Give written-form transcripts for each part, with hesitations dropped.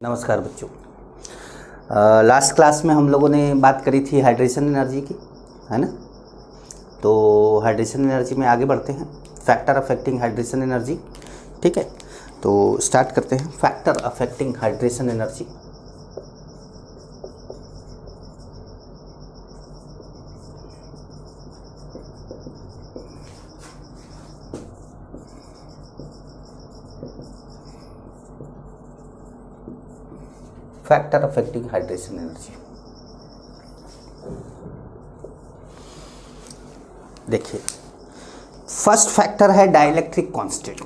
नमस्कार बच्चों। Last class में हम लोगों ने बात करी थी हाइड्रेशन एनर्जी की, है ना। तो हाइड्रेशन एनर्जी में आगे बढ़ते हैं। फैक्टर अफेक्टिंग हाइड्रेशन एनर्जी, ठीक है। तो स्टार्ट करते हैं। Factor affecting hydration energy. Factor affecting hydration energy, देखिए फर्स्ट फैक्टर है डाइलेक्ट्रिक कांस्टेंट।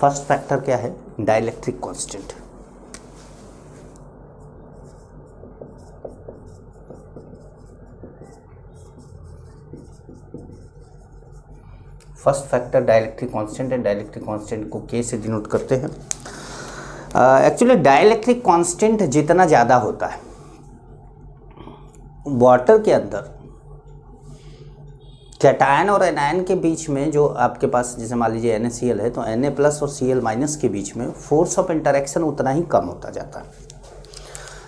फर्स्ट फैक्टर क्या है? Dielectric constant. First factor dielectric constant है। डाइलेक्ट्रिक कांस्टेंट को के से डिनोट करते हैं। एक्चुअली डाइलेक्ट्रिक कांस्टेंट जितना ज़्यादा होता है वाटर के अंदर, कैटायन और एनायन के बीच में, जो आपके पास जैसे मान लीजिए NaCl है तो Na प्लस और Cl माइनस के बीच में फोर्स ऑफ इंटरेक्शन उतना ही कम होता जाता है।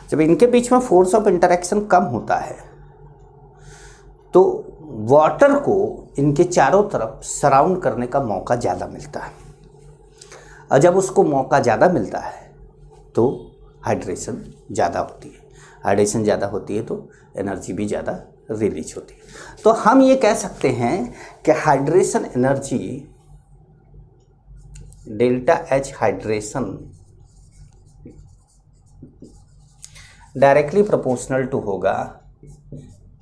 जब इनके बीच में फोर्स ऑफ इंटरेक्शन कम होता है तो वाटर को इनके चारों तरफ सराउंड करने का मौका ज़्यादा मिलता है, और जब उसको मौका ज़्यादा मिलता है तो हाइड्रेशन ज़्यादा होती है। हाइड्रेशन ज़्यादा होती है तो एनर्जी भी ज़्यादा रिलीज होती है। तो हम ये कह सकते हैं कि hydration energy delta H hydration directly proportional to होगा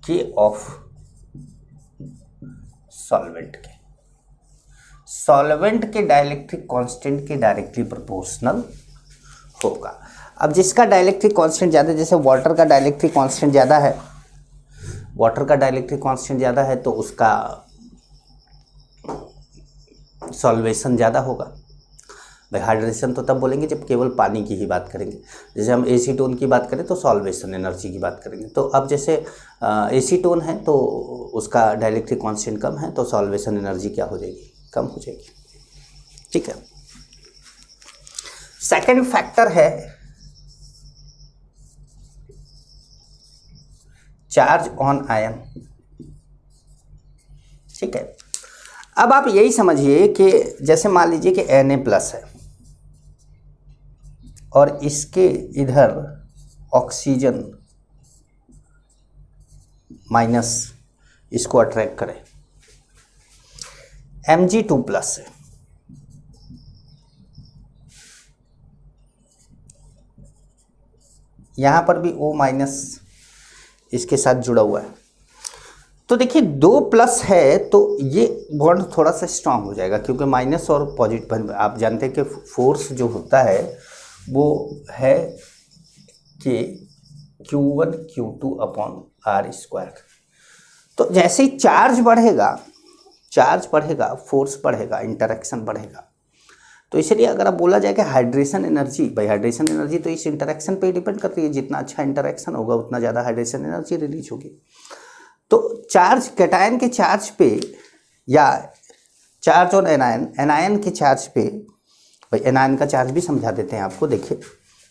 के ऑफ सॉल्वेंट के। सॉल्वेंट के डाइलेक्ट्रिक कांस्टेंट के डायरेक्टली प्रोपोर्शनल होगा। अब जिसका डाइलेक्ट्रिक कांस्टेंट ज़्यादा, जैसे वाटर का डाइलेक्ट्रिक कांस्टेंट ज़्यादा है, वाटर का डाइलेक्ट्रिक कांस्टेंट ज़्यादा है तो उसका सॉल्वेशन ज़्यादा होगा। भाई हाइड्रेशन तो तब बोलेंगे जब केवल पानी की ही बात करेंगे। जैसे हम एसीटोन की बात करें तो सॉल्वेशन एनर्जी की बात करेंगे। तो अब जैसे एसीटोन है तो उसका डाइलेक्ट्रिक कांस्टेंट कम है तो सॉल्वेशन एनर्जी क्या हो जाएगी? कम हो जाएगी, ठीक है। सेकंड फैक्टर है चार्ज ऑन आयन, ठीक है। अब आप यही समझिए कि जैसे मान लीजिए कि Na प्लस है और इसके इधर ऑक्सीजन माइनस इसको अट्रैक्ट करे, Mg2 प्लस है, यहां पर भी O माइनस इसके साथ जुड़ा हुआ है। तो देखिए 2 प्लस है तो ये बॉन्ड थोड़ा सा स्ट्रांग हो जाएगा, क्योंकि माइनस और पॉजिटिव, आप जानते हैं कि फोर्स जो होता है वो है कि Q1 Q2 upon R square. तो जैसे ही चार्ज बढ़ेगा फोर्स बढ़ेगा, इंटरेक्शन बढ़ेगा। तो इसलिए अगर आप बोला जाए कि हाइड्रेशन एनर्जी, भाई हाइड्रेशन एनर्जी तो इस इंटरेक्शन पे डिपेंड करती है। जितना अच्छा इंटरेक्शन होगा उतना ज़्यादा हाइड्रेशन एनर्जी रिलीज होगी। तो चार्ज कैटायन के चार्ज पे या चार्ज और एनायन के चार्ज पे, भाई एनायन का चार्ज भी समझा देते हैं आपको। देखिए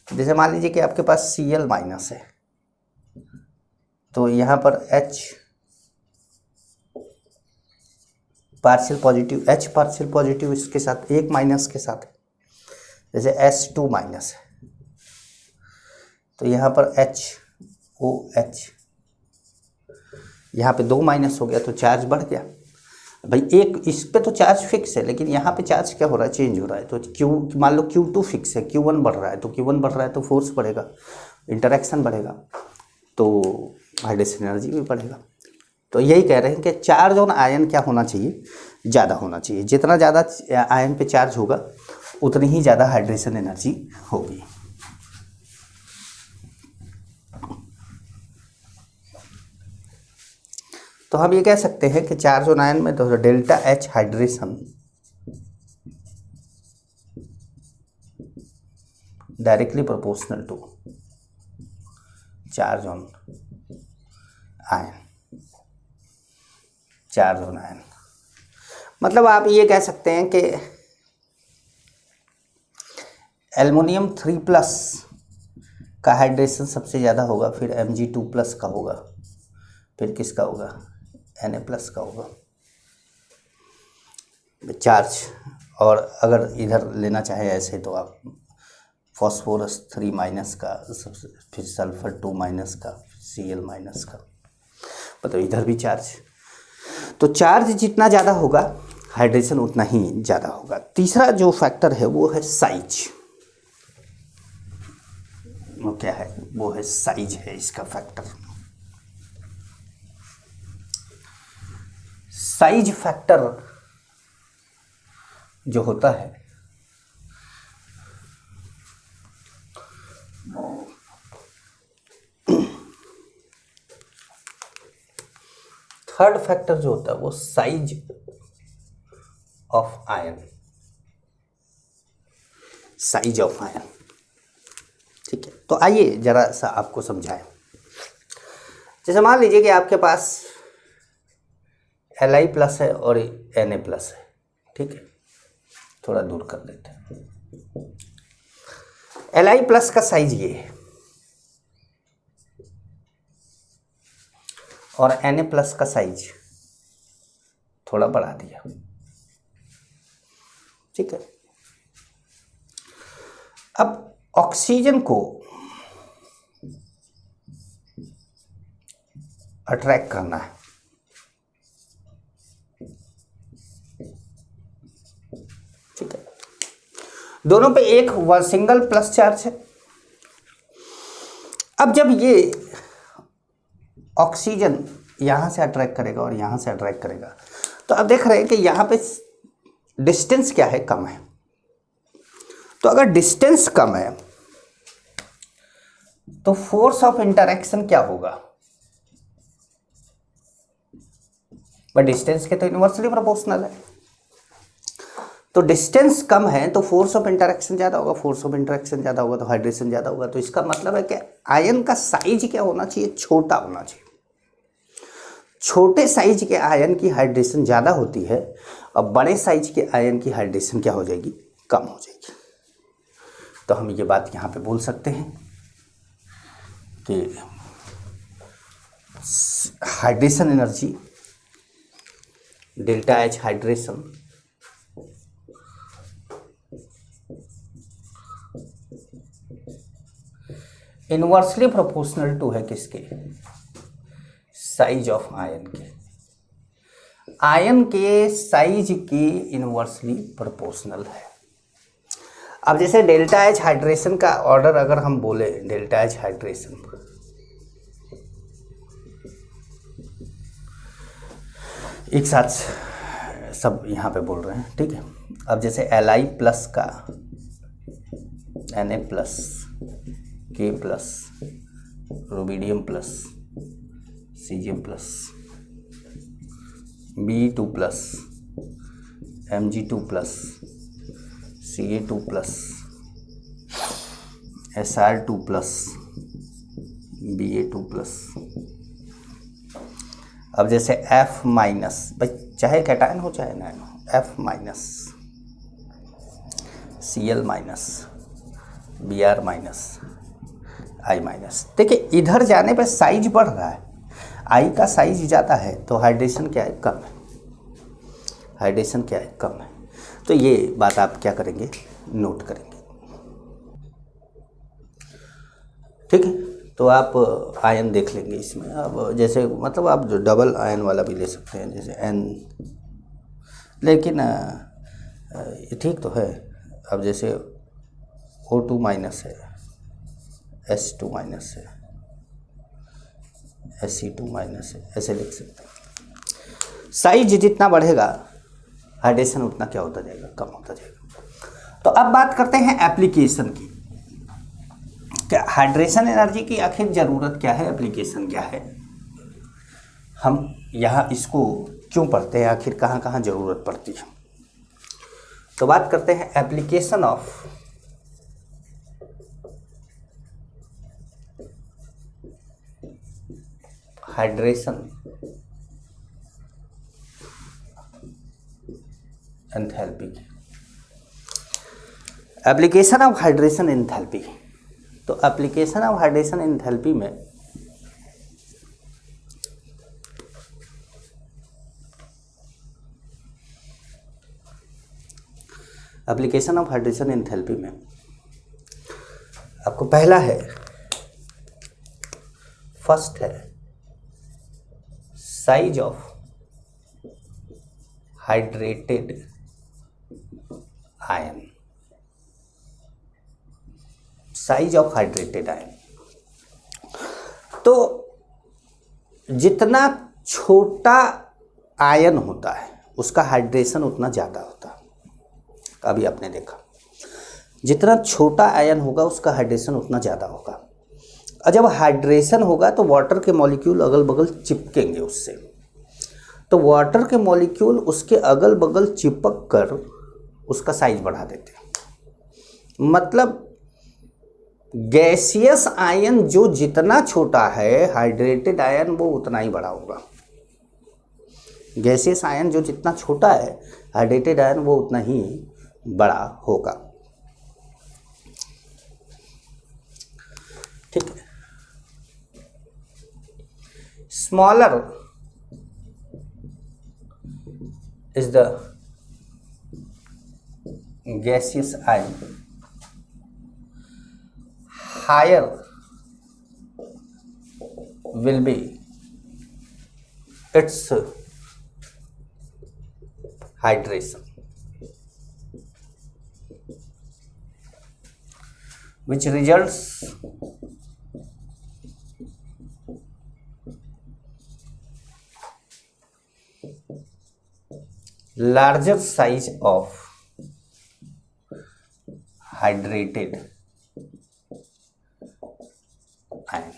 जैसे मान लीजिए कि आपके पास Cl माइनस है तो यहाँ पर H partial positive, H partial positive इसके साथ एक माइनस के साथ है। जैसे S2 माइनस है तो यहाँ पर HOH, यहाँ पे 2 माइनस हो गया तो चार्ज बढ़ गया। भाई एक इस पे तो चार्ज फिक्स है, लेकिन यहाँ पे चार्ज क्या हो रहा है? चेंज हो रहा है। तो Q मान लो Q2 फिक्स है, Q1 बढ़ रहा है, तो Q1 बढ़ रहा है तो फोर्स बढ़ेगा, इंटरेक्शन बढ़ेगा, तो हाइड्रेशन एनर्जी भी बढ़ेगा। तो यही कह रहे हैं कि चार्ज ऑन आयन क्या होना चाहिए? ज़्यादा होना चाहिए। जितना ज़्यादा आयन पे चार्ज होगा उतनी ही ज़्यादा हाइड्रेशन एनर्जी होगी। तो हम ये कह सकते हैं कि चार्ज ऑन आयन में तो delta H hydration directly proportional to charge on ion. Charge on ion मतलब आप ये कह सकते हैं कि एल्युमिनियम 3+ का हाइड्रेशन सबसे ज़्यादा होगा, फिर Mg2+ का होगा, फिर किसका होगा, Na+ का होगा चार्ज। और अगर इधर लेना चाहे ऐसे तो आप फॉस्फोरस 3- का सबसे, फिर सल्फर 2- का, Cl- का, मतलब इधर भी चार्ज। तो चार्ज जितना ज़्यादा होगा हाइड्रेशन उतना ही ज़्यादा होगा। तीसरा जो फैक्टर है वो है साइज। वो क्या है, वो है साइज है इसका फैक्टर। साइज फैक्टर जो होता है थर्ड फैक्टर जो होता है वो size of ion, size of ion. ठीक है, तो आइए जरा सा आपको समझाएं। जैसे मान लीजिए कि आपके पास Li+ है और Na+ है, ठीक है, थोड़ा दूर कर देते हैं। Li+ का साइज ये है और Na+ का साइज थोड़ा बढ़ा दिया, ठीक है। अब ऑक्सीजन को अट्रैक्ट करना है, ठीक है। दोनों पे एक सिंगल प्लस चार्ज है। अब जब ये ऑक्सीजन यहां से अट्रैक्ट करेगा और यहां से अट्रैक्ट करेगा, तो अब देख रहे हैं कि यहां पे डिस्टेंस क्या है, कम है। तो अगर डिस्टेंस कम है तो फोर्स ऑफ इंटरेक्शन क्या होगा, बट डिस्टेंस के तो इनवर्सली प्रोपोर्शनल है। तो डिस्टेंस कम है तो फोर्स ऑफ इंटरेक्शन ज़्यादा होगा, फोर्स ऑफ इंटरेक्शन ज़्यादा होगा तो हाइड्रेशन ज़्यादा होगा। तो इसका मतलब है कि आयन का साइज क्या होना चाहिए, छोटा होना चाहिए। छोटे साइज के आयन की हाइड्रेशन ज़्यादा होती है और बड़े साइज के आयन की हाइड्रेशन क्या हो जाएगी, कम हो जाएगी। तो हम ये बात यहाँ पे बोल सकते हैं कि hydration energy ΔH hydration inversely proportional to है किसके, साइज ऑफ आयन के, आयन के साइज के इनवर्सली प्रोपोर्शनल है। अब जैसे ΔH हाइड्रेशन का ऑर्डर अगर हम बोले, ΔH हाइड्रेशन एक साथ सब यहाँ पे बोल रहे हैं, ठीक है। अब जैसे Li+ का Na+, K+, rubidium+, Cgm+, Be2+, Mg2+, Ca2+, Sr2+, Ba2+। अब जैसे F-, भाई चाहे कैटायन हो चाहे नायन हो, F-, Cl-, Br-, I-। देखिए इधर जाने पे साइज बढ़ रहा है, I का साइज ज़्यादा है तो हाइड्रेशन क्या है, कम है, हाइड्रेशन क्या है, कम है। तो ये बात आप क्या करेंगे, नोट करेंगे, ठीक है। तो आप आयन देख लेंगे इसमें। अब जैसे मतलब आप जो डबल आयन वाला भी ले सकते हैं, जैसे N, लेकिन ये ठीक तो है। अब जैसे O2- है, S2- है, Se2- है, ऐसे लिख सकते हैं। साइज जितना बढ़ेगा हाइड्रेशन उतना क्या होता जाएगा, कम होता जाएगा। तो अब बात करते हैं एप्लीकेशन की, क्या हाइड्रेशन एनर्जी की आखिर ज़रूरत क्या है, एप्लीकेशन क्या है, हम यहाँ इसको क्यों पढ़ते हैं, आखिर कहाँ कहाँ ज़रूरत पड़ती है। तो बात करते हैं application of hydration enthalpy. Application of hydration enthalpy. तो एप्लीकेशन ऑफ हाइड्रेशन एंथैल्पी में एप्लीकेशन ऑफ हाइड्रेशन एंथैल्पी में आपको पहला है, फर्स्ट है size of hydrated ion, size of hydrated ion. तो जितना छोटा आयन होता है उसका हाइड्रेशन उतना ज़्यादा होता है। अभी आपने देखा जितना छोटा आयन होगा उसका हाइड्रेशन उतना ज़्यादा होगा, और जब हाइड्रेशन होगा तो वाटर के मॉलिक्यूल अगल बगल चिपकेंगे उससे, तो वाटर के मॉलिक्यूल उसके अगल बगल चिपक कर उसका साइज बढ़ा देते हैं। मतलब गैसियस आयन जो जितना छोटा है, हाइड्रेटेड आयन वो उतना ही बड़ा होगा। गैसियस आयन जो जितना छोटा है, हाइड्रेटेड आयन वो उतना ही बड़ा होगा। ठीक है। Smaller is the gaseous ion, higher will be its hydration, which results larger size of hydrated ion,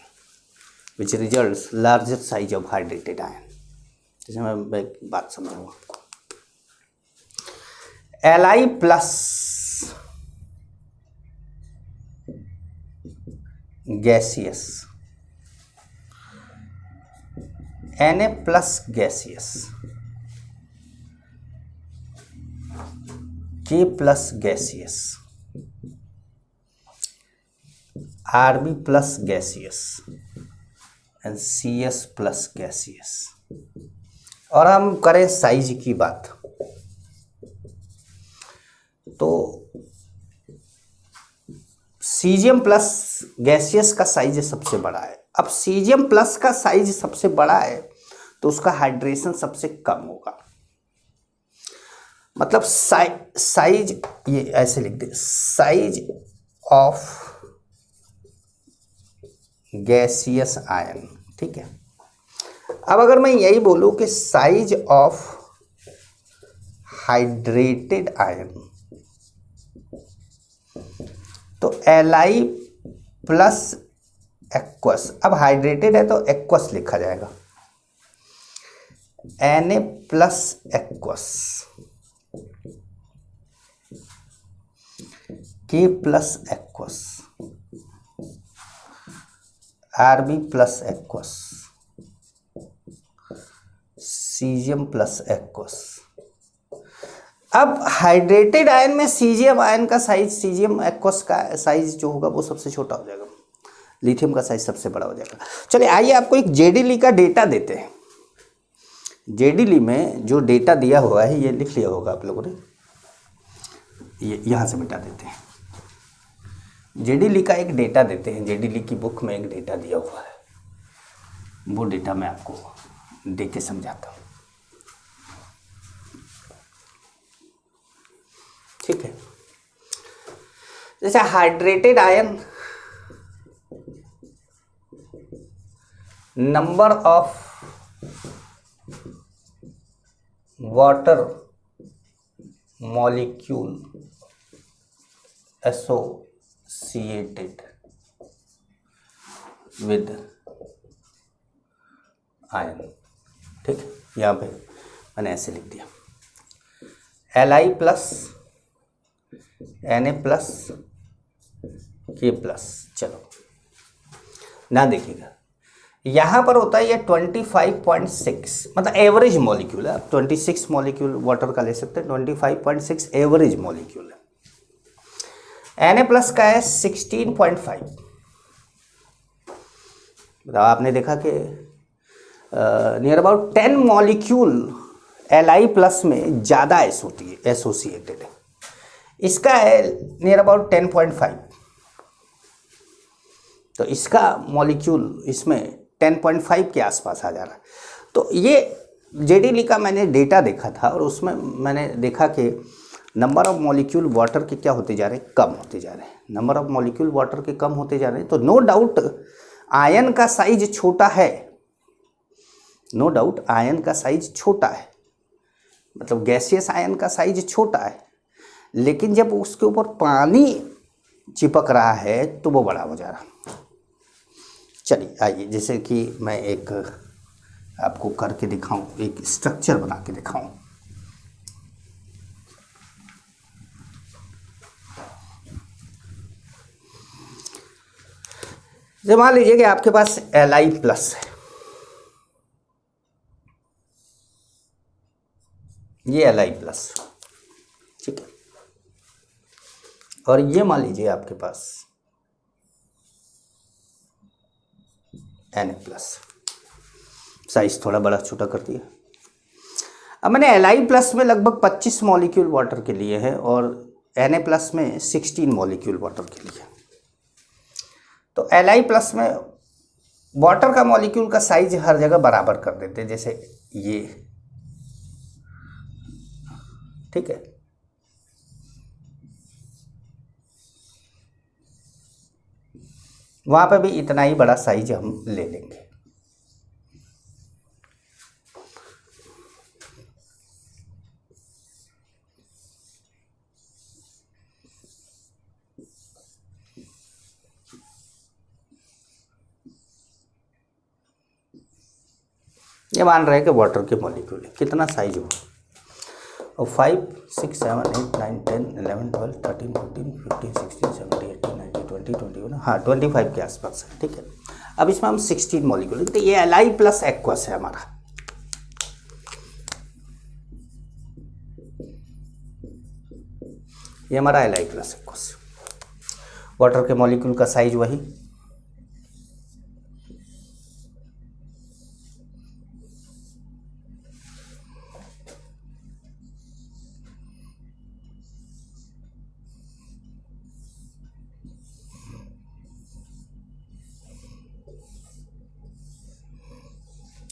which results larger size of hydrated ion। जैसे मैं एक बात समझाऊंगा आपको। Li plus gaseous, Na plus gaseous, K plus gaseous, Rb plus gaseous and Cs plus gaseous. और हम करें size की बात, तो सीजियम प्लस गैसियस का साइज सबसे बड़ा है। अब सीजियम प्लस का साइज सबसे बड़ा है तो उसका हाइड्रेशन सबसे कम होगा। मतलब साइज ये ऐसे लिख दे, साइज ऑफ गैसियस आयन। ठीक है। अब अगर मैं यही बोलूं कि साइज ऑफ हाइड्रेटेड आयन, तो Li प्लस एक्वस, अब हाइड्रेटेड है तो एक्वस लिखा जाएगा, Na plus aqueous, K plus aqueous, Rb plus aqueous, caesium plus aqueous. अब हाइड्रेटेड आयन में सीजियम आयन का साइज, सीजियम एक्वस का साइज जो होगा वो सबसे छोटा हो जाएगा, लिथियम का साइज सबसे बड़ा हो जाएगा। चलिए आइए आपको एक जेडीली का डेटा देते हैं। जेडीली में जो डेटा दिया हुआ है ये लिख लिया होगा आप लोगों ने, ये यहाँ से मिटा देते हैं। जेडीली का एक डेटा देते हैं, जेडीली की बुक में एक डेटा दिया हुआ है, वो डेटा मैं आपको दे के समझाता हूँ। ठीक है। जैसे hydrated ion, number of water molecule associated with ion. ठीक है, यहाँ पे मैंने ऐसे लिख दिया, Li plus Na plus K plus. चलो ना देखिएगा, यहाँ पर होता है ये 25.6, मतलब एवरेज मॉलिक्यूल है। 26 मॉलिक्यूल वाटर का ले सकते हैं, 25.6 एवरेज मॉलिक्यूल है। Na प्लस का है 16.5। बताओ, आपने देखा कि near about 10 molecule Li plus में ज़्यादा एसोसिएटेड है। इसका है नियर अबाउट 10.5, तो इसका मॉलिक्यूल इसमें 10.5 के आसपास आ जा रहा है। तो ये जेडीली का मैंने डेटा देखा था और उसमें मैंने देखा कि नंबर ऑफ मॉलिक्यूल वाटर के क्या होते जा रहे हैं, कम होते जा रहे हैं। नंबर ऑफ मॉलिक्यूल वाटर के कम होते जा रहे हैं, तो नो डाउट आयन का साइज छोटा है, नो डाउट आयन का साइज छोटा है, मतलब गैसियस आयन का साइज छोटा है, लेकिन जब उसके ऊपर पानी चिपक रहा है तो वो बड़ा हो जा रहा। चलिए आइए, जैसे कि मैं एक आपको करके दिखाऊं, एक स्ट्रक्चर बना के दिखाऊं। जब मान लीजिए कि आपके पास Li प्लस है, ये Li प्लस, ठीक है, और ये मान लीजिए आपके पास Na प्लस, साइज थोड़ा बड़ा छोटा कर दिया। अब मैंने Li प्लस में लगभग 25 मॉलिक्यूल वाटर के लिए है और Na प्लस में 16 मॉलिक्यूल वाटर के लिए। तो Li प्लस में वाटर का मॉलिक्यूल का साइज हर जगह बराबर कर देते हैं, जैसे ये, ठीक है। वहां पे भी इतना ही बड़ा साइज हम ले लेंगे। ये मान रहे हैं कि वाटर के मॉलिक्यूल कितना साइज हो, और 5, 6, 7, 8, 9, 10, 11, 12, 13, 14, 15, 16, 17, 18, 19, 20, 21, हाँ 25 के आसपास है, ठीक है। अब इसमें हम 16 मॉलिक्यूल, तो ये Li प्लस एक्वस है हमारा। ये हमारा Li प्लस एक्वस, वाटर के मॉलिक्यूल का साइज वही,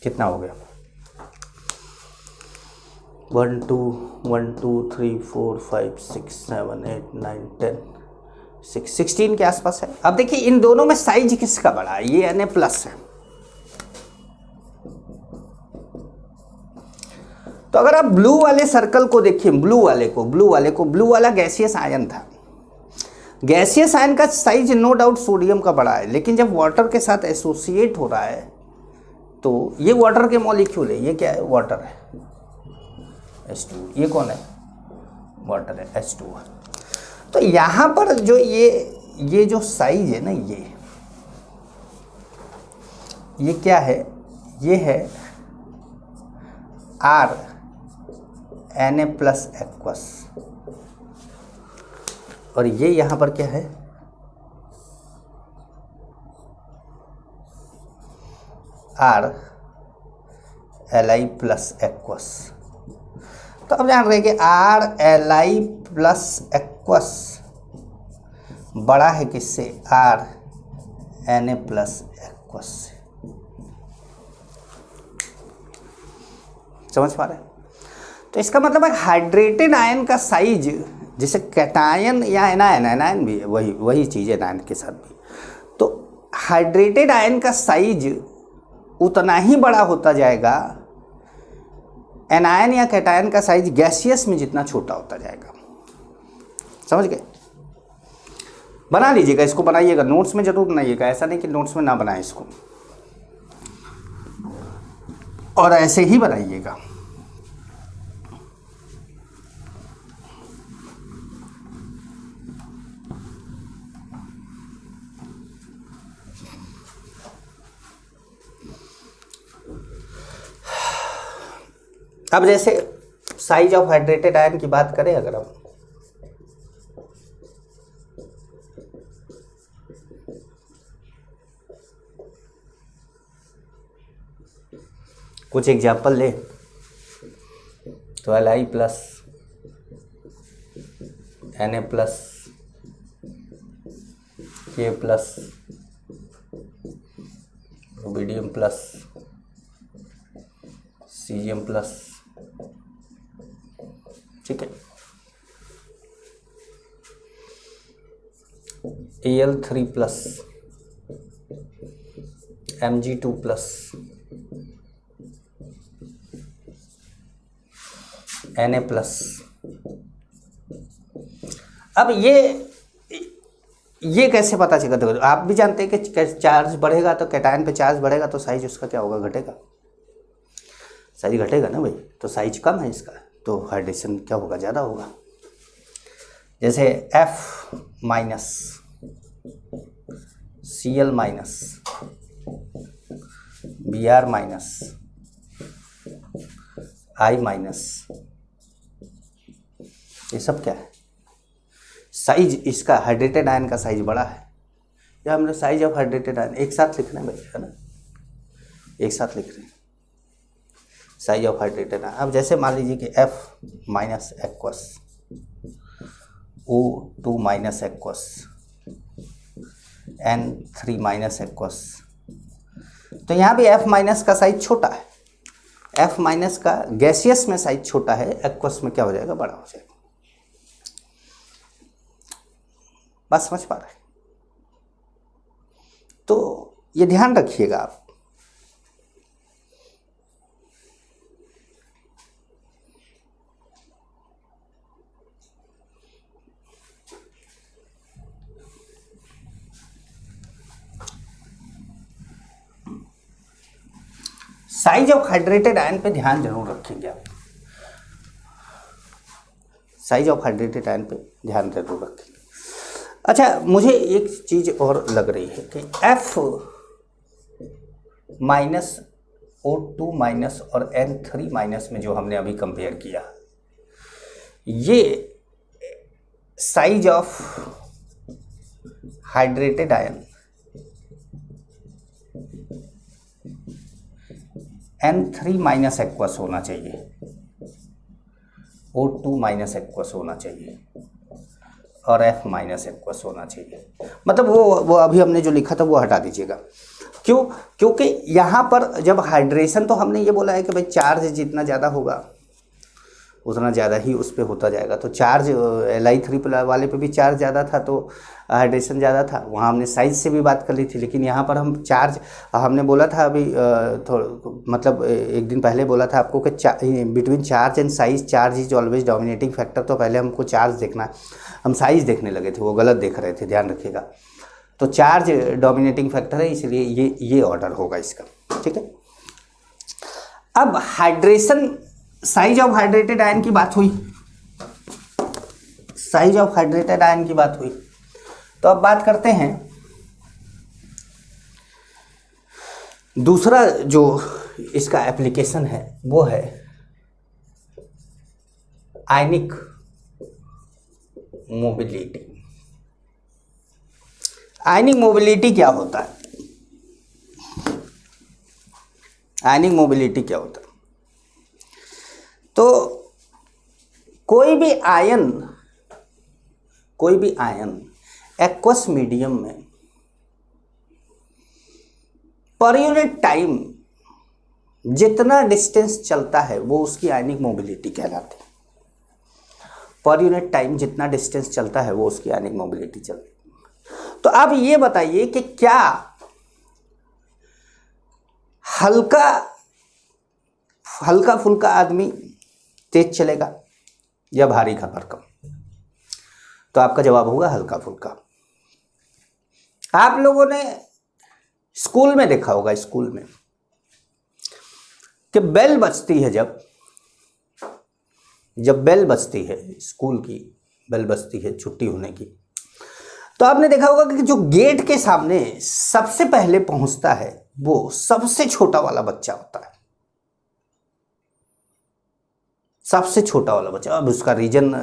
कितना हो गया, 1 2 1 2 3 4 5 6 7 8 9 10 16 के आसपास है। अब देखिए इन दोनों में साइज किसका बड़ा है, ये Na प्लस है। तो अगर आप ब्लू वाले सर्कल को देखिए, ब्लू वाला गैसियस आयन था। गैसियस आयन का साइज नो डाउट सोडियम का बड़ा है, लेकिन जब वाटर के साथ एसोसिएट हो रहा है तो ये वाटर के मॉलिक्यूल है, ये क्या है, वाटर है H2, ये कौन है, वाटर है H2। तो यहाँ पर जो ये जो साइज है ना, ये क्या है, ये है R Na प्लस एक्वस, और ये यहाँ पर क्या है, R Li प्लस एक्वस। तो अब जान रहे कि R Li प्लस एक्वस बड़ा है किससे, R Na प्लस एक्वस से। समझ पा रहे हैं? तो इसका मतलब है हाइड्रेटेड आयन का साइज, जैसे कैटायन या एनायन भी वही चीज़ है एनायन के साथ भी, तो हाइड्रेटेड आयन का साइज उतना ही बड़ा होता जाएगा, एनायन या कैटायन का साइज गैसियस में जितना छोटा होता जाएगा। समझ गए? बना लीजिएगा, इसको बनाइएगा, नोट्स में जरूर बनाइएगा, ऐसा नहीं कि नोट्स में ना बनाए इसको, और ऐसे ही बनाइएगा। अब जैसे साइज ऑफ हाइड्रेटेड आयन की बात करें अगर हम, कुछ एग्जाम्पल ले तो Li plus Na plus K plus rubidium plus caesium plus, ठीक है। Al3 plus Mg2 plus Na plus. अब ये कैसे पता चलेगा? देखो आप भी जानते हैं कि चार्ज बढ़ेगा तो कैटायन पे चार्ज बढ़ेगा तो साइज उसका क्या होगा, घटेगा, साइज घटेगा ना भाई। तो साइज कम है इसका तो हाइड्रेशन क्या होगा, ज़्यादा होगा। जैसे F minus Cl minus Br minus I minus, ये सब क्या है? साइज इसका हाइड्रेटेड आयन का साइज बड़ा है। या हमने साइज ऑफ हाइड्रेटेड आयन एक साथ लिख रहे हैं भाई, है ना, एक साथ लिख रहे हैं साइज ऑफ हाइड्रेटेड आयन। अब जैसे मान लीजिए कि F minus aqueous O2 minus aqueous N3 minus aqueous, तो यहाँ भी F माइनस का साइज छोटा है। F माइनस का गैसियस में साइज छोटा है, एक्वस में क्या हो जाएगा, बड़ा हो जाएगा। बस समझ पा रहे हैं? तो ये ध्यान रखिएगा आप। साइज ऑफ हाइड्रेटेड आयन पे ध्यान जरूर रखेंगे आप। साइज ऑफ हाइड्रेटेड आयन पे ध्यान जरूर रखेंगे। अच्छा, मुझे एक चीज और लग रही है कि F माइनस O2 माइनस और N3 माइनस में जो हमने अभी कंपेयर किया, ये size of hydrated ion N3 minus aqueous होना चाहिए, O2 माइनस एक्वस होना चाहिए और F माइनस एक्वस होना चाहिए। मतलब वो अभी हमने जो लिखा था वो हटा दीजिएगा। क्यों? क्योंकि यहाँ पर जब हाइड्रेशन, तो हमने ये बोला है कि भाई चार्ज जितना ज़्यादा होगा उतना ज़्यादा ही उस पर होता जाएगा। तो चार्ज Li3 वाले पे भी चार्ज ज़्यादा था तो हाइड्रेशन ज़्यादा था, वहाँ हमने साइज से भी बात कर ली थी। लेकिन यहाँ पर हम चार्ज, हमने बोला था अभी मतलब एक दिन पहले बोला था आपको कि between charge and size charge is always dominating factor. तो पहले हमको चार्ज देखना, हम साइज देखने लगे थे, वो गलत देख रहे थे, ध्यान रखिएगा। तो चार्ज डोमिनेटिंग फैक्टर है, इसलिए ये ऑर्डर होगा इसका, ठीक है। अब hydration, size of hydrated ion की बात हुई, साइज ऑफ हाइड्रेटेड आयन की बात हुई। तो अब बात करते हैं दूसरा जो इसका एप्लीकेशन है, वो है आयनिक मोबिलिटी। आयनिक मोबिलिटी क्या होता है? आयनिक मोबिलिटी क्या होता है? तो कोई भी आयन एक्वस मीडियम में पर यूनिट टाइम जितना डिस्टेंस चलता है वो उसकी आयनिक मोबिलिटी कहलाती है। पर यूनिट टाइम जितना डिस्टेंस चलता है वो उसकी आयनिक मोबिलिटी चलती है। तो अब ये बताइए कि क्या हल्का फुल्का आदमी तेज चलेगा या भारी का भरकम? तो आपका जवाब होगा हल्का फुल्का। आप लोगों ने स्कूल में देखा होगा, स्कूल में कि बेल बजती है, जब बेल बजती है, स्कूल की बेल बजती है छुट्टी होने की, तो आपने देखा होगा कि जो गेट के सामने सबसे पहले पहुंचता है वो सबसे छोटा वाला बच्चा होता है, सबसे छोटा वाला बच्चा। अब उसका रीजन,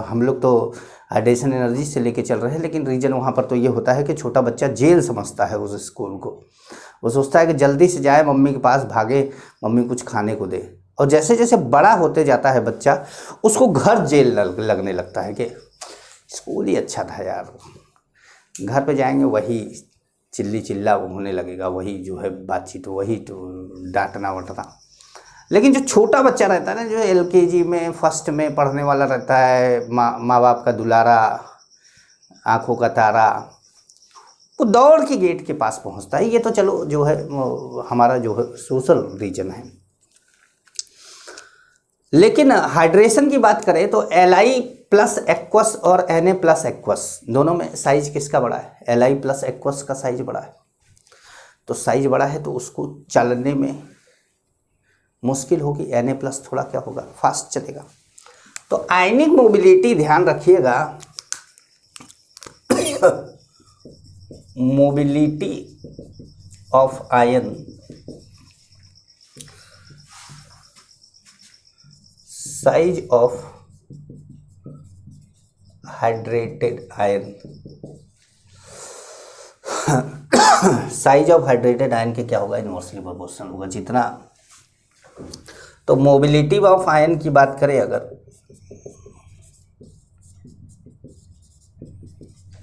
हम लोग तो हाइड्रेशन एनर्जी से लेके चल रहे हैं, लेकिन रीजन वहाँ पर तो ये होता है कि छोटा बच्चा जेल समझता है उस स्कूल को। वो सोचता है कि जल्दी से जाए मम्मी के पास, भागे, मम्मी कुछ खाने को दे। और जैसे जैसे बड़ा होते जाता है बच्चा, उसको घर जेल लगने लगता है कि स्कूल ही अच्छा था यार, घर पे जाएंगे वही चिल्ला होने लगेगा, वही जो है बातचीत, वही तो डांटना वटना। लेकिन जो छोटा बच्चा रहता है ना, जो LKG में फर्स्ट में पढ़ने वाला रहता है, माँ बाप का दुलारा, आंखों का तारा, वो दौड़ के गेट के पास पहुंचता है। ये तो चलो जो है हमारा जो है सोशल रीजन है। लेकिन हाइड्रेशन की बात करें तो Li प्लस एक्वस और Na प्लस एक्वस दोनों में साइज किसका बड़ा है? Li प्लस एक्वस का साइज बड़ा है। तो साइज बड़ा है तो उसको चलने में मुश्किल होगी, Na प्लस थोड़ा क्या होगा, फास्ट चलेगा। तो आयनिक मोबिलिटी ध्यान रखिएगा, mobility of ion size of hydrated ion, size of hydrated ion के क्या होगा, इनवर्सली प्रोपोर्शनल होगा जितना। तो मोबिलिटी ऑफ आयन की बात करें अगर,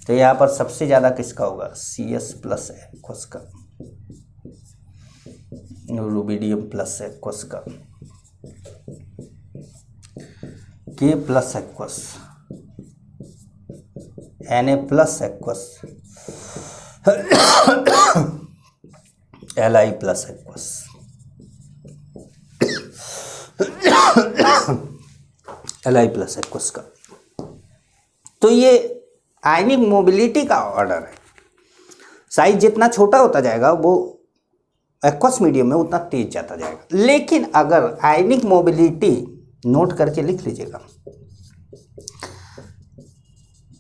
तो यहाँ पर सबसे ज़्यादा किसका होगा, CS प्लस एक्वस का, रुबिडियम प्लस एक्वस का, K plus aqueous, Na plus aqueous, Li plus aqueous. Li plus aqueous का। तो ये आयनिक मोबिलिटी का ऑर्डर है। साइज जितना छोटा होता जाएगा वो एक्वस मीडियम में उतना तेज जाता जाएगा। लेकिन अगर आयनिक मोबिलिटी, नोट करके लिख लीजिएगा,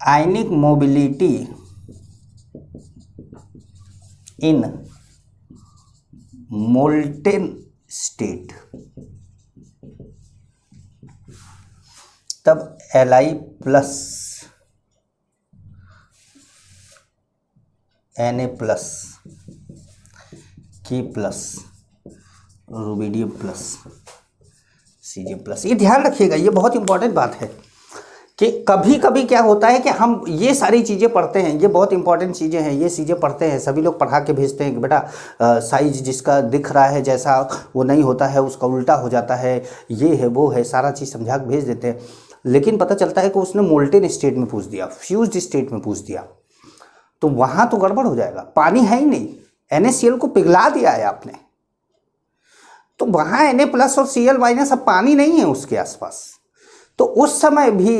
आयनिक मोबिलिटी इन मोल्टेन स्टेट, तब Li plus Na plus K plus rubidium plus Cg plus. ये ध्यान रखिएगा, ये बहुत इंपॉर्टेंट बात है कि कभी कभी क्या होता है कि हम ये सारी चीज़ें पढ़ते हैं, ये बहुत इंपॉर्टेंट चीज़ें हैं, ये चीज़ें पढ़ते हैं, सभी लोग पढ़ा के भेजते हैं कि बेटा साइज जिसका दिख रहा है जैसा वो नहीं होता है, उसका उल्टा हो जाता है, ये है वो है, सारा चीज़ समझा के भेज देते हैं। लेकिन पता चलता है कि उसने मोल्टेन स्टेट में पूछ दिया, फ्यूज्ड स्टेट में पूछ दिया, तो वहाँ तो गड़बड़ हो जाएगा। पानी है ही नहीं, NaCl को पिघला दिया है आपने, तो वहाँ Na प्लस और Cl माइनस, अब पानी नहीं है उसके आसपास, तो उस समय भी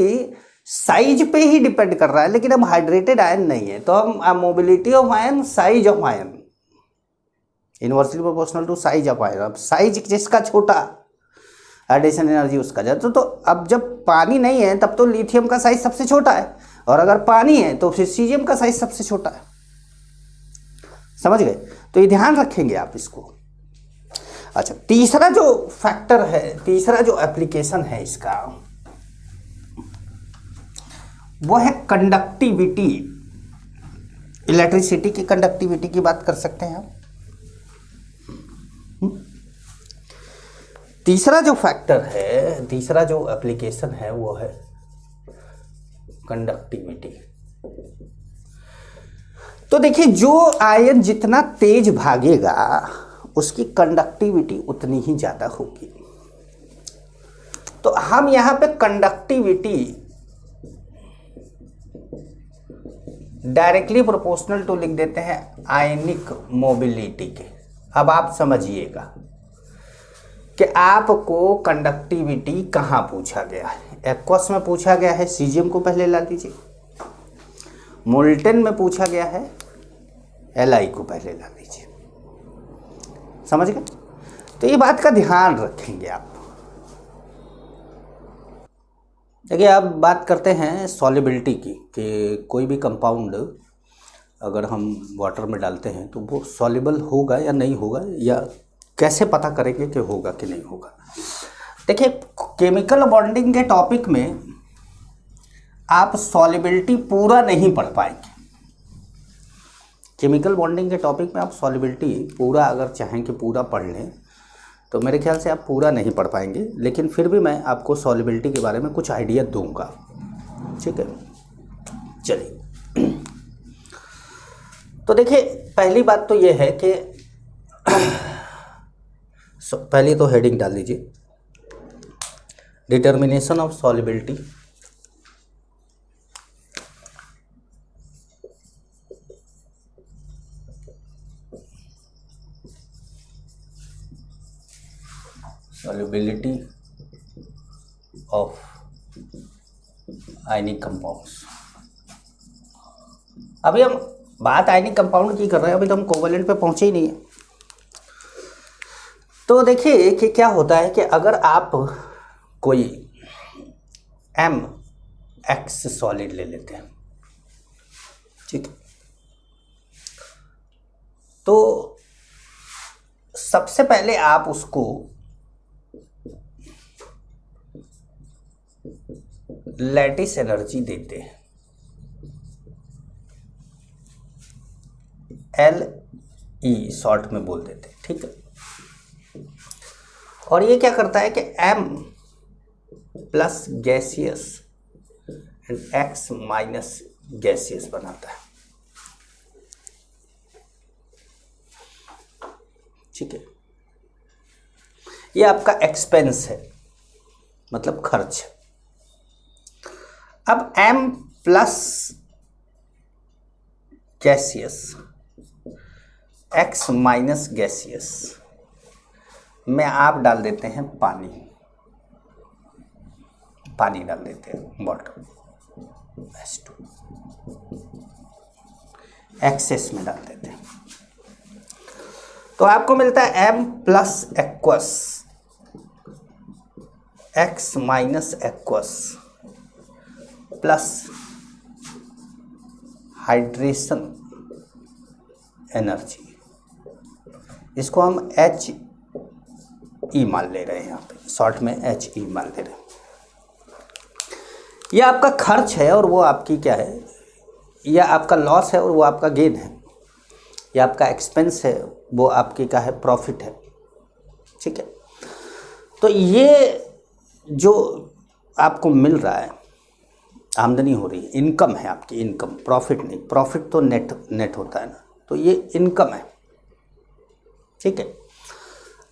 साइज पे ही डिपेंड कर रहा है। लेकिन अब हाइड्रेटेड आयन नहीं है, तो हम mobility of ion, size of ion, inversely proportional to size of ion. अब साइज जिसका छोटा, हाइड्रेशन एनर्जी उसका ज़्यादा। तो अब जब पानी नहीं है तब तो लिथियम का साइज सबसे छोटा है, और अगर पानी है तो फिर सीजियम का साइज सबसे छोटा है। समझ गए? तो ये ध्यान रखेंगे आप इसको। अच्छा, तीसरा जो फैक्टर है, तीसरा जो एप्लीकेशन है इसका, वो है कंडक्टिविटी। इलेक्ट्रिसिटी की कंडक्टिविटी की बात कर सकते हैं हम। तीसरा जो फैक्टर है, तीसरा जो एप्लीकेशन है वो है कंडक्टिविटी। तो देखिए, जो आयन जितना तेज भागेगा उसकी कंडक्टिविटी उतनी ही ज्यादा होगी। तो हम यहां पे कंडक्टिविटी डायरेक्टली प्रोपोर्शनल टू लिख देते हैं आयनिक मोबिलिटी के। अब आप समझिएगा कि आपको कंडक्टिविटी कहां पूछा गया है। एक्वस में पूछा गया है, सीजियम को पहले ला दीजिए। मोल्टेन में पूछा गया है, Li को पहले ला दीजिए। समझ गए? तो ये बात का ध्यान रखेंगे आप। देखिए, अब बात करते हैं सॉल्युबिलिटी की, कि कोई भी कंपाउंड अगर हम वाटर में डालते हैं तो वो सॉल्युबल होगा या नहीं होगा, या कैसे पता करेंगे कि होगा कि नहीं होगा। देखिए, केमिकल बॉन्डिंग के टॉपिक में आप सॉल्युबिलिटी पूरा नहीं पढ़ पाएंगे। केमिकल बॉन्डिंग के टॉपिक में आप सॉल्युबिलिटी पूरा अगर चाहें कि पूरा पढ़ लें तो मेरे ख्याल से आप पूरा नहीं पढ़ पाएंगे, लेकिन फिर भी मैं आपको सॉल्युबिलिटी के बारे में कुछ आइडिया दूंगा, ठीक है। चलिए, तो देखिए पहली बात तो ये है कि पहले तो हेडिंग डाल दीजिए, determination of solubility solubility of ionic compounds. अभी हम बात आयनिक कंपाउंड की कर रहे हैं, अभी तो हम कोवलेंट पे पहुंचे ही नहीं है। तो देखिए कि क्या होता है कि अगर आप कोई MX सॉलिड ले लेते हैं, ठीक है, तो सबसे पहले आप उसको लैटिस एनर्जी देते हैं, LE शॉर्ट में बोल देते हैं, ठीक है। और ये क्या करता है कि M plus gaseous and X minus gaseous बनाता है, ठीक है। ये आपका एक्सपेंस है, मतलब खर्च। अब M plus gaseous X minus gaseous में आप डाल देते हैं पानी डाल देते हैं, वाटर H2 एक्सेस में डाल देते हैं, तो आपको मिलता है M plus aqueous X minus aqueous plus hydration energy, इसको हम HE मान ले रहे हैं, यहाँ पे शॉर्ट में HE मान ले रहे हैं। यह आपका खर्च है और वो आपकी क्या है, यह आपका लॉस है और वो आपका गेन है। यह आपका एक्सपेंस है, वो आपकी क्या है, प्रॉफिट है, ठीक है। तो ये जो आपको मिल रहा है, आमदनी हो रही है, इनकम है आपकी, इनकम, प्रॉफिट नहीं। प्रॉफिट तो नेट होता है ना, तो ये इनकम है, ठीक है।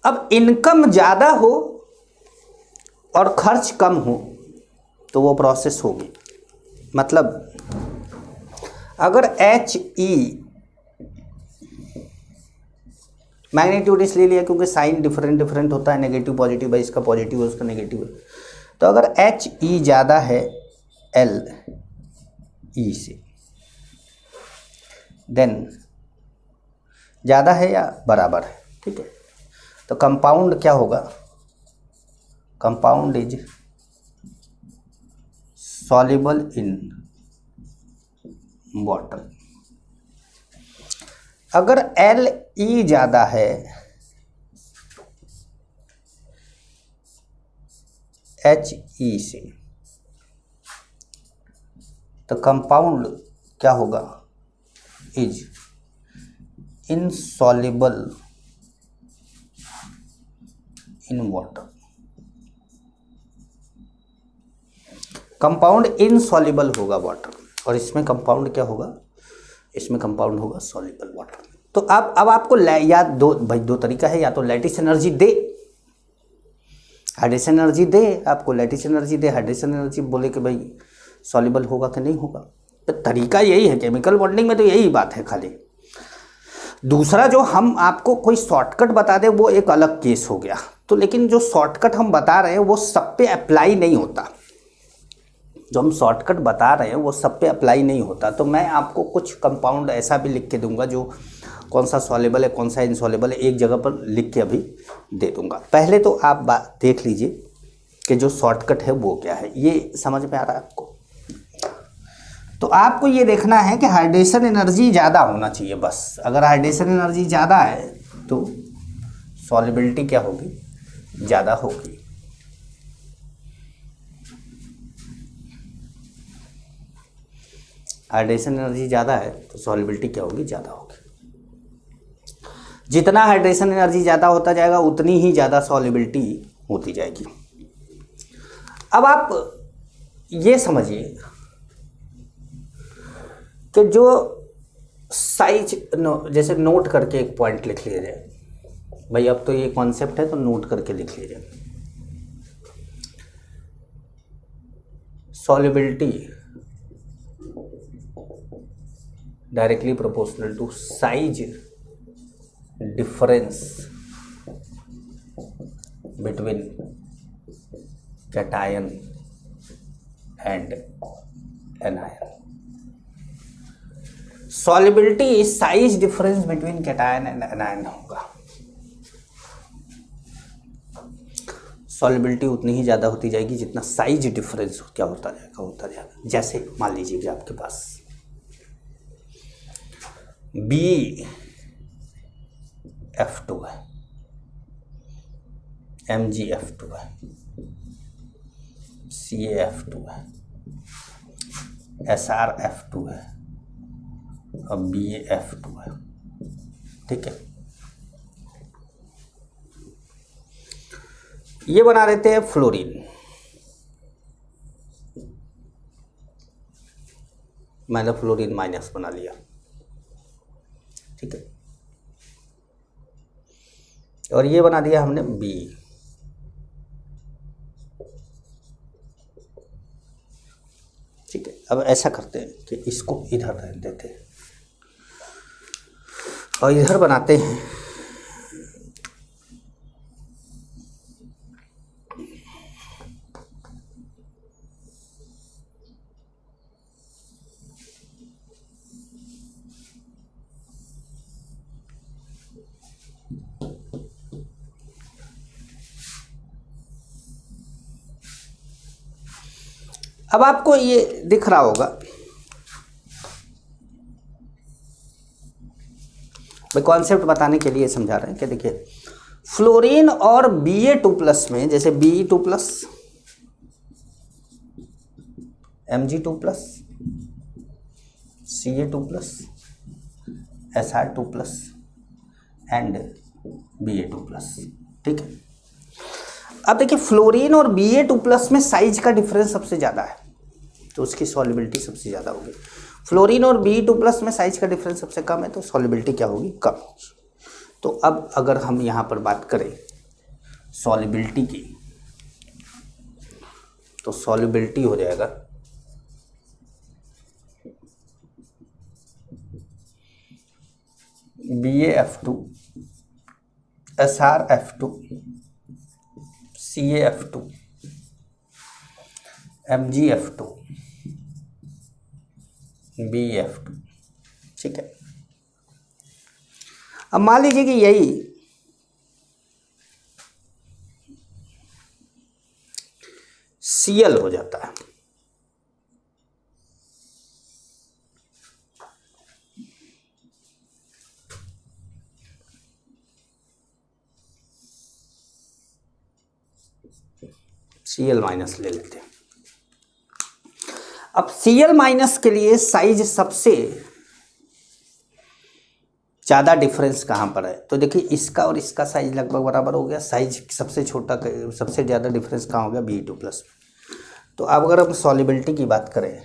अब इनकम ज़्यादा हो और खर्च कम हो तो वो प्रोसेस होगी। मतलब अगर HE मैग्नीट्यूड इसलिए लिया क्योंकि साइन डिफरेंट होता है, नेगेटिव पॉजिटिव है, इसका पॉजिटिव है, उसका नेगेटिव है। तो अगर HE ज़्यादा है LE से, देन ज़्यादा है या बराबर है, ठीक है। तो कंपाउंड क्या होगा, compound is soluble in water. अगर LE ज़्यादा है HE से, तो कंपाउंड क्या होगा, is insoluble in water. Compound insoluble होगा वाटर, और इसमें कंपाउंड क्या होगा, इसमें कंपाउंड होगा सॉल्युबल वाटर। तो अब आपको या दो तरीका है, या तो लैटिस एनर्जी दे, हाइड्रेशन एनर्जी दे, आपको लैटिस एनर्जी दे, हाइड्रेशन एनर्जी, बोले कि भाई सॉल्युबल होगा कि नहीं होगा। तो तरीका यही है, केमिकल बॉन्डिंग में तो यही बात है खाली। दूसरा जो हम आपको कोई शॉर्टकट बता दें वो एक अलग केस हो गया। तो लेकिन जो शॉर्टकट हम बता रहे हैं वो सब पे अप्लाई नहीं होता, जो हम शॉर्टकट बता रहे हैं वो सब पे अप्लाई नहीं होता। तो मैं आपको कुछ कंपाउंड ऐसा भी लिख के दूंगा जो कौन सा सॉल्युबल है कौन सा इनसॉल्युबल है, एक जगह पर लिख के अभी दे दूंगा। पहले तो आप बात देख लीजिए कि जो शॉर्टकट है वो क्या है, ये समझ में आ रहा है आपको। तो आपको ये देखना है कि हाइड्रेशन एनर्जी ज़्यादा होना चाहिए बस। अगर हाइड्रेशन एनर्जी ज़्यादा है तो सॉल्युबिलिटी क्या होगी, ज़्यादा होगी। हाइड्रेशन एनर्जी ज़्यादा है तो सॉल्युबिलिटी क्या होगी, ज़्यादा होगी। जितना हाइड्रेशन एनर्जी ज़्यादा होता जाएगा उतनी ही ज़्यादा सॉल्युबिलिटी होती जाएगी। अब आप ये समझिए कि जो साइज जैसे नोट करके एक पॉइंट लिख लिया जाए भाई, अब तो ये कॉन्सेप्ट है तो नोट करके लिख लिया जाए। Solubility directly proportional to size difference between cation and anion. Solubility size difference between cation and anion होगा। सॉल्युबिलिटी उतनी ही ज़्यादा होती जाएगी जितना साइज डिफरेंस क्या होता जाएगा। जैसे मान लीजिए कि आपके पास BF2 है, MgF2 है, CaF2 है, SrF2 है और BaF2 है। ठीक है, ये बना देते हैं फ्लोरीन। मैंने फ्लोरीन माइनस बना लिया। ठीक है, और ये बना दिया हमने बी। ठीक है, अब ऐसा करते हैं कि इसको इधर रहने देते हैं और इधर बनाते हैं अब आपको ये दिख रहा होगा, मैं कॉन्सेप्ट बताने के लिए समझा रहे हैं कि देखिए फ्लोरीन और Ba2+ में, जैसे Be2+, Mg2+, Ca2+, Sr2+ and Ba2+। ठीक है, अब देखिए फ्लोरीन और Ba2+ में साइज का डिफरेंस सबसे ज़्यादा है तो उसकी सॉल्युबिलिटी सबसे ज़्यादा होगी। फ्लोरीन और Be2+ में साइज का डिफरेंस सबसे कम है तो सॉल्युबिलिटी क्या होगी, कम होगी। तो अब अगर हम यहाँ पर बात करें सॉल्युबिलिटी की, तो सॉल्युबिलिटी हो जाएगा BaF2, SrF2, CaF2, MgF2, BF2। ठीक है, अब मान लीजिए कि यही Cl हो जाता है। Cl- ले लेते हैं। अब Cl- के लिए साइज सबसे ज़्यादा डिफरेंस कहाँ पर है, तो देखिए इसका और इसका साइज लगभग बराबर हो गया। साइज सबसे छोटा, सबसे ज़्यादा डिफरेंस कहाँ हो गया, Be2+। तो अब अगर हम सॉल्युबिलिटी की बात करें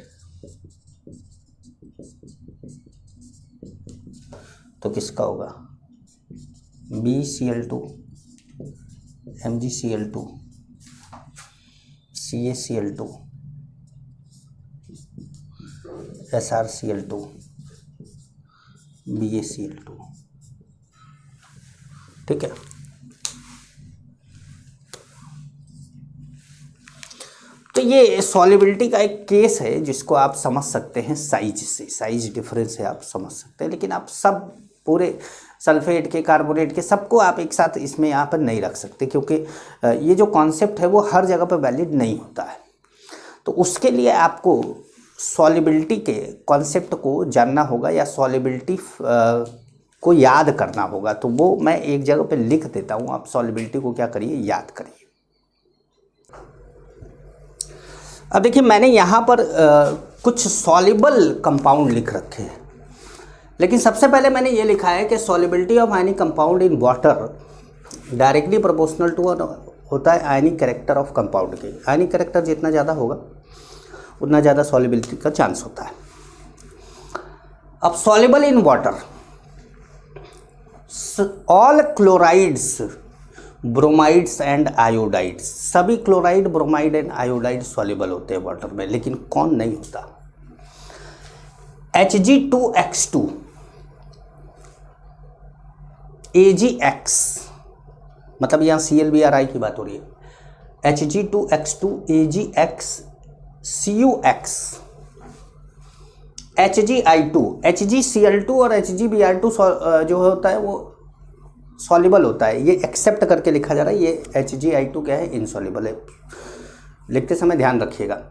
तो किसका होगा, BCl2, MgCl2, CaCl2, SrCl2, BaCl2। ठीक है, तो ये सॉल्युबिलिटी का एक केस है जिसको आप समझ सकते हैं साइज से, साइज डिफरेंस है आप समझ सकते हैं। लेकिन आप सब पूरे सल्फेट के, कार्बोनेट के, सबको आप एक साथ इसमें यहाँ पर नहीं रख सकते क्योंकि ये जो कॉन्सेप्ट है वो हर जगह पर वैलिड नहीं होता है। तो उसके लिए आपको सॉल्युबिलिटी के कॉन्सेप्ट को जानना होगा या सॉल्युबिलिटी को याद करना होगा। तो वो मैं एक जगह पे लिख देता हूँ, आप सॉल्युबिलिटी को क्या करिए, याद करिए। अब देखिए मैंने यहाँ पर कुछ सॉल्युबल कंपाउंड लिख रखे हैं, लेकिन सबसे पहले मैंने ये लिखा है कि solubility of ionic compound in water directly proportional to होता है आयनिक कैरेक्टर ऑफ कंपाउंड के। आयनिक कैरेक्टर जितना ज़्यादा होगा उतना ज़्यादा सॉल्युबिलिटी का चांस होता है। अब soluble in water, all chlorides, bromides and iodides, सभी chloride, bromide and iodide soluble होते हैं वाटर में, लेकिन कौन नहीं होता? Hg2x2, Agx, मतलब यहाँ ClBrI की बात हो रही है। Hg2x2, Agx, Cux, Hgi2, HgCl2 और HgBr2 जो होता है वो सॉल्युबल होता है। ये एक्सेप्ट करके लिखा जा रहा है, ये Hgi2 क्या है? इनसॉल्युबल है। लिखते समय ध्यान रखिएगा।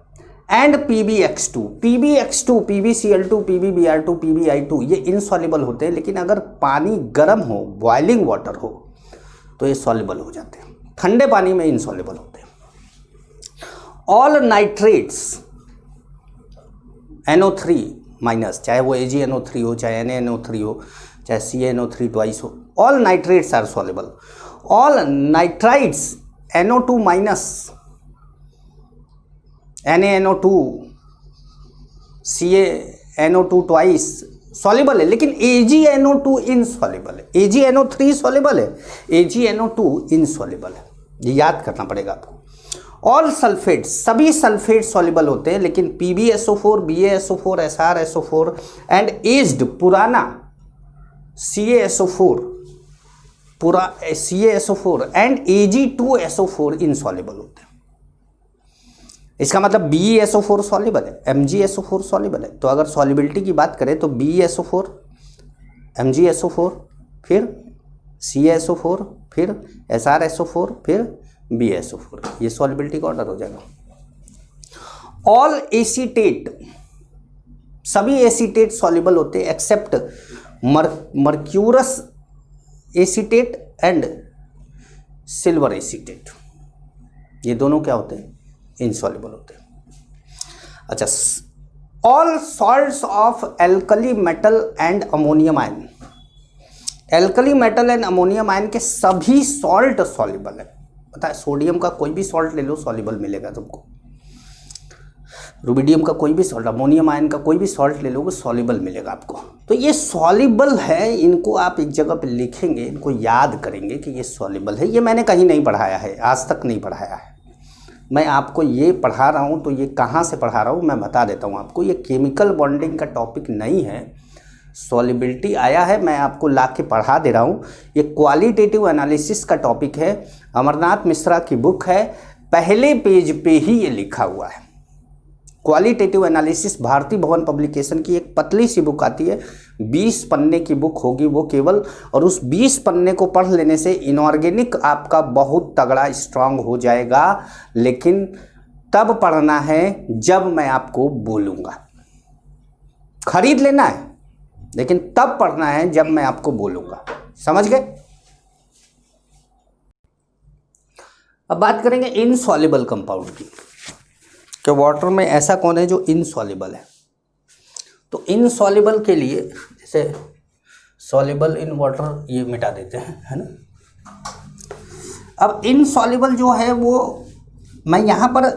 And PbX2, PbX2, PbCl2, PbBr2, PbI2 ये इनसॉल्युबल होते हैं, लेकिन अगर पानी गर्म हो, बॉइलिंग वाटर हो, तो ये सॉल्युबल हो जाते हैं। ठंडे पानी में इनसॉल्युबल होते हैं। ऑल नाइट्रेट्स NO3 माइनस, चाहे वो AgNO3 हो, चाहे NaNO3 हो, चाहे CaNO3 ट्वाइस हो, all nitrates are soluble. All nitrides NO2 minus, NaNO2, CaNO2 twice soluble है, लेकिन AgNO2 इनसॉल्युबल है। AgNO3 सॉल्युबल है, AgNO2 इनसॉल्युबल है। ये याद करना पड़ेगा आपको। ऑल सल्फेट, सभी सल्फेट सॉल्युबल होते हैं, लेकिन PbSO4, BaSO4, SrSO4 and aged पुराना CaSO4 एंड Ag2SO4 इनसॉल्युबल होते हैं। इसका मतलब BeSO4 सॉल्युबल है, MgSO4 सॉल्युबल है। तो अगर सॉल्युबिलिटी की बात करें तो BeSO4, MgSO4, फिर CaSO4, फिर SrSO4, फिर BeSO4, ये सॉल्युबिलिटी का ऑर्डर हो जाएगा। ऑल एसीटेट, सभी एसीटेट सॉल्युबल होते हैं except mercurous acetate and silver acetate, ये दोनों क्या होते हैं? इनसॉल्युबल होते हैं। अच्छा, all salts of alkali metal and ammonium ion, alkali metal and ammonium ion के सभी सॉल्ट सॉल्युबल है। पता है, सोडियम का कोई भी सॉल्ट ले लो सॉल्युबल मिलेगा तुमको, रुबिडियम का कोई भी सॉल्ट, अमोनियम आयन का कोई भी सॉल्ट ले लोगे सॉल्युबल मिलेगा आपको। तो ये सॉल्युबल है, इनको आप एक जगह पे लिखेंगे, इनको याद करेंगे कि ये सॉल्युबल है। ये मैंने कहीं नहीं पढ़ाया है, आज तक नहीं पढ़ाया है। मैं आपको ये पढ़ा रहा हूँ, तो ये कहाँ से पढ़ा रहा हूँ मैं बता देता हूँ आपको। ये केमिकल बॉन्डिंग का टॉपिक नहीं है, सॉल्युबिलिटी आया है, मैं आपको ला के पढ़ा दे रहा हूँ। ये क्वालिटेटिव एनालिसिस का टॉपिक है, अमरनाथ मिश्रा की बुक है, पहले पेज पे ही ये लिखा हुआ है। क्वालिटेटिव एनालिसिस भारती भवन पब्लिकेशन की एक पतली सी बुक आती है, 20 पन्ने की बुक होगी वो केवल, और उस 20 पन्ने को पढ़ लेने से इनऑर्गेनिक आपका बहुत तगड़ा स्ट्रांग हो जाएगा। लेकिन तब पढ़ना है जब मैं आपको बोलूँगा। खरीद लेना है, लेकिन तब पढ़ना है जब मैं आपको बोलूँगा। समझ गए? अब बात करेंगे इनसॉल्युबल कंपाउंड की, कि वाटर में ऐसा कौन है जो इनसॉल्युबल है। तो इनसॉल्युबल के लिए, जैसे सॉल्युबल इन वाटर ये मिटा देते हैं, है ना। अब इनसॉल्युबल जो है वो, मैं यहाँ पर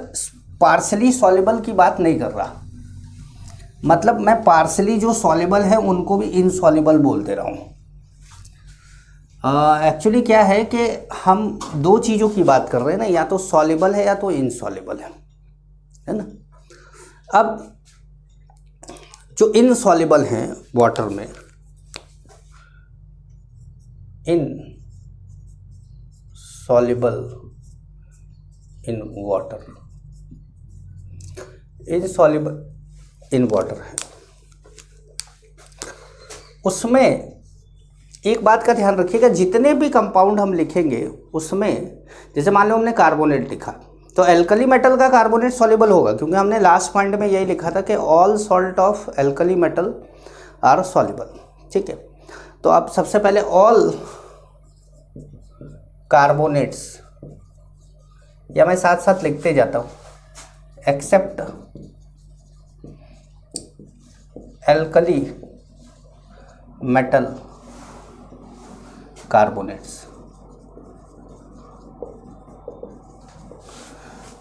पार्शली सॉल्युबल की बात नहीं कर रहा, मतलब मैं पार्शली जो सॉल्युबल है उनको भी इनसॉल्युबल बोल दे रहा हूँ। एक्चुअली क्या है कि हम दो चीज़ों की बात कर रहे हैं ना, या तो सॉल्युबल है या तो इनसॉल्युबल है ना। अब जो इनसॉल्युबल हैं वाटर में, insoluble in water, insoluble in water है, उसमें एक बात का ध्यान रखिएगा, जितने भी कंपाउंड हम लिखेंगे उसमें, जैसे मान लो हमने कार्बोनेट लिखा, तो एल्कली मेटल का कार्बोनेट सॉल्युबल होगा, क्योंकि हमने लास्ट पॉइंट में यही लिखा था कि all salt of alkali metal are soluble. ठीक है, तो अब सबसे पहले ऑल कार्बोनेट्स, या मैं साथ साथ लिखते जाता हूँ, except alkali metal carbonates.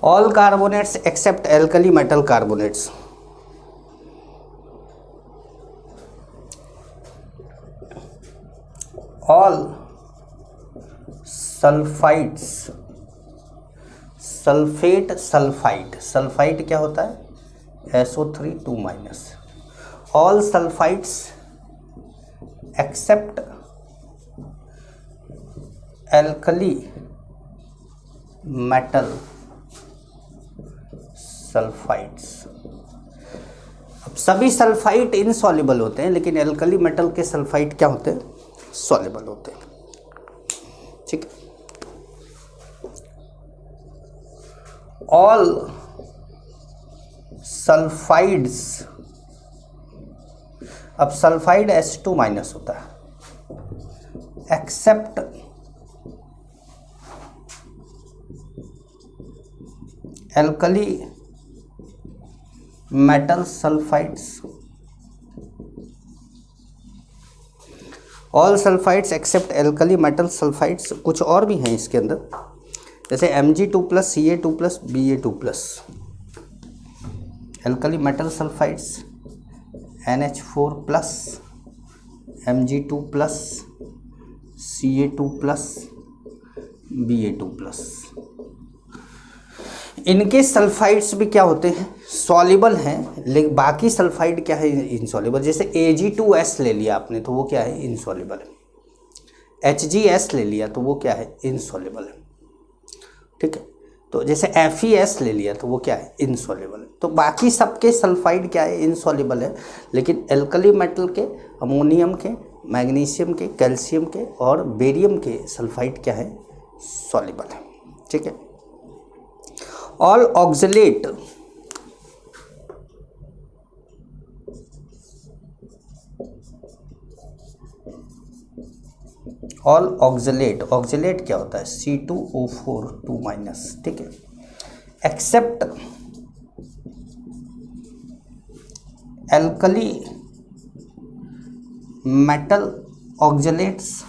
All carbonates except alkali metal carbonates. All sulphides, sulphate sulphide, sulphide क्या होता है SO3 2 minus. All sulphides except alkali metal sulphides. अब सभी सल्फाइड इनसॉल्युबल होते हैं, लेकिन एल्कली मेटल के सल्फाइड क्या होते हैं, सॉल्युबल होते हैं. ठीक है. ऑल सल्फाइड्स, अब सल्फाइड H2 माइनस होता है, except alkali metal sulphides. All sulphides except alkali metal sulphides. कुछ और भी हैं इसके अंदर, जैसे Mg2+, Ca2+, Ba2+, alkali metal sulphides NH4+, Mg2+, Ca2+, Ba2+. इनके सल्फाइड्स भी क्या होते हैं, सॉल्युबल हैं, लेकिन बाकी सल्फाइड क्या है, इनसॉल्युबल. जैसे Ag2S ले लिया आपने तो वो क्या है, इनसॉल्युबल है. HgS ले लिया तो वो क्या है, इनसॉल्युबल है. ठीक है. तो जैसे FeS ले लिया तो वो क्या है, इनसॉल्युबल है. तो बाकी सबके सल्फाइड क्या है, इनसॉल्युबल है, लेकिन एल्कली मेटल के, अमोनियम के, मैग्नीशियम के, कैल्शियम के और बेरियम के सल्फाइड क्या है, सॉल्युबल है. ठीक है. All oxalate, all oxalate, oxalate क्या होता है, C2O4 2 माइनस. ठीक है. Except alkali metal oxalates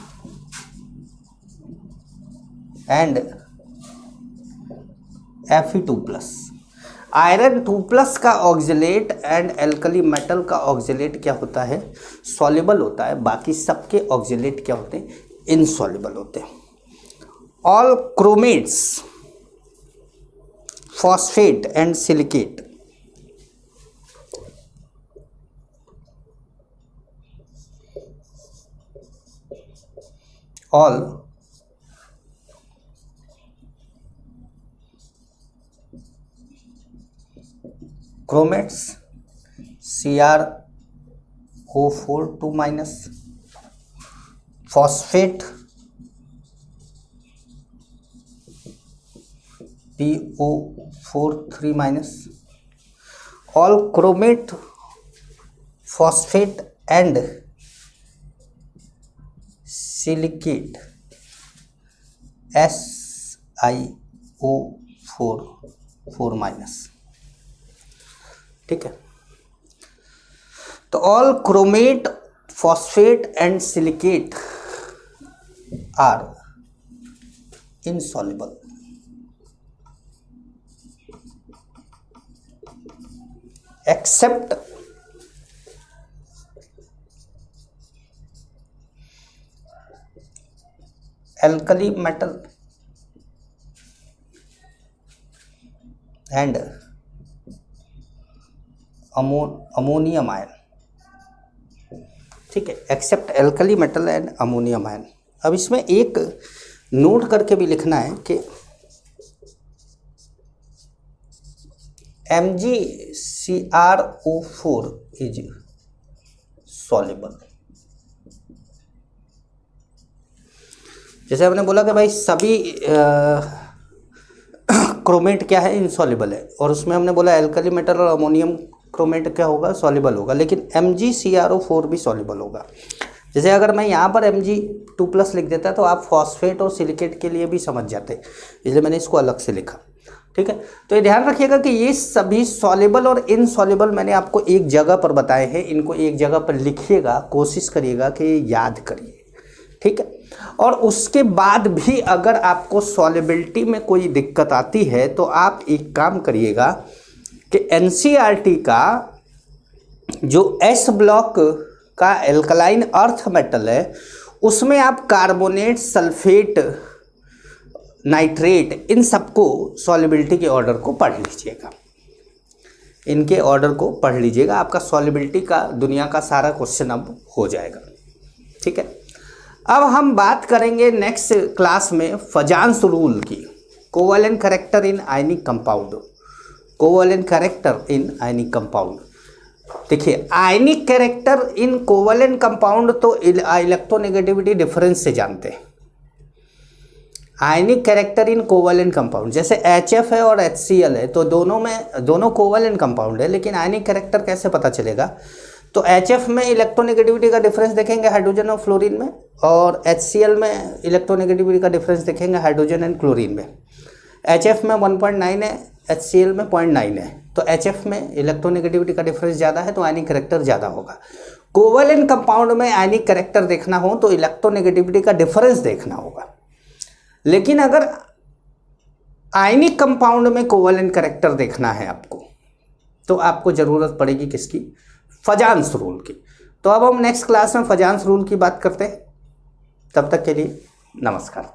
and Fe2+. Iron 2+ का ऑक्सलेट एंड एल्कली मेटल का ऑक्सलेट क्या होता है, सॉल्युबल होता है. बाकी सबके ऑक्सलेट क्या होते हैं, इनसॉल्युबल होते हैं. All chromates, phosphate and silicate. All chromates CrO4 2 minus, phosphate PO4 3 minus. All chromate, phosphate and silicate SiO4 4 minus. ठीक है. तो all chromate, phosphate and silicate are insoluble. Except alkali metal and ammonium ion. ठीक है. Except alkali metal and ammonium ion. अब इसमें एक note करके भी लिखना है कि MgCrO4 इज सॉल्युबल. जैसे हमने बोला कि भाई सभी क्रोमेट क्या है, इनसॉल्युबल है, और उसमें हमने बोला एल्कली मेटल और अमोनियम क्रोमेट क्या होगा, सॉल्युबल होगा, लेकिन MgCrO4 भी सॉल्युबल होगा. जैसे अगर मैं यहाँ पर Mg2+ लिख देता तो आप फॉस्फेट और सिलिकेट के लिए भी समझ जाते, इसलिए मैंने इसको अलग से लिखा. ठीक है। तो ये ध्यान रखिएगा कि ये सभी सॉल्युबल और इनसॉल्युबल मैंने आपको एक जगह पर बताए हैं, इनको एक जगह पर लिखिएगा, कोशिश करिएगा कि याद करिए, ठीक है। और उसके बाद भी अगर आपको सॉल्युबिलिटी में कोई दिक्कत आती है तो आप एक काम करिएगा कि एनसीईआरटी का जो एस ब्लॉक का एल्कलाइन अर्थ मेटल है उसमें आप कार्बोनेट, सल्फेट, नाइट्रेट, इन सबको सॉल्युबिलिटी के ऑर्डर को पढ़ लीजिएगा, इनके ऑर्डर को पढ़ लीजिएगा। आपका सॉल्युबिलिटी का दुनिया का सारा क्वेश्चन अब हो जाएगा, ठीक है। अब हम बात करेंगे नेक्स्ट क्लास में फजान्स रूल की, covalent character in ionic compound, covalent character in ionic compound. देखिए ionic character in covalent compound तो इलेक्ट्रोनेगेटिविटी डिफरेंस से जानते हैं। Ionic character in covalent compound जैसे HF है और HCl है तो दोनों कोवेलेंट कंपाउंड है, लेकिन आयनिक कैरेक्टर कैसे पता चलेगा? तो HF में इलेक्ट्रोनेगेटिविटी का डिफरेंस देखेंगे हाइड्रोजन और फ्लोरीन में, और HCl में इलेक्ट्रोनेगेटिविटी का डिफरेंस देखेंगे हाइड्रोजन एंड क्लोरीन में। HF में 1.9 है, HCl में 0.9 है, तो HF में इलेक्ट्रोनेगेटिविटी का डिफरेंस ज़्यादा है तो आयनिक कैरेक्टर ज़्यादा होगा। कोवेलेंट कंपाउंड में आयनिक कैरेक्टर देखना हो तो इलेक्ट्रोनेगेटिविटी का डिफरेंस देखना होगा, लेकिन अगर आयनिक कंपाउंड में कोवेलेंट कैरेक्टर देखना है आपको तो आपको ज़रूरत पड़ेगी किसकी? फजान्स रूल की। तो अब हम नेक्स्ट क्लास में फजान्स रूल की बात करते हैं। तब तक के लिए नमस्कार।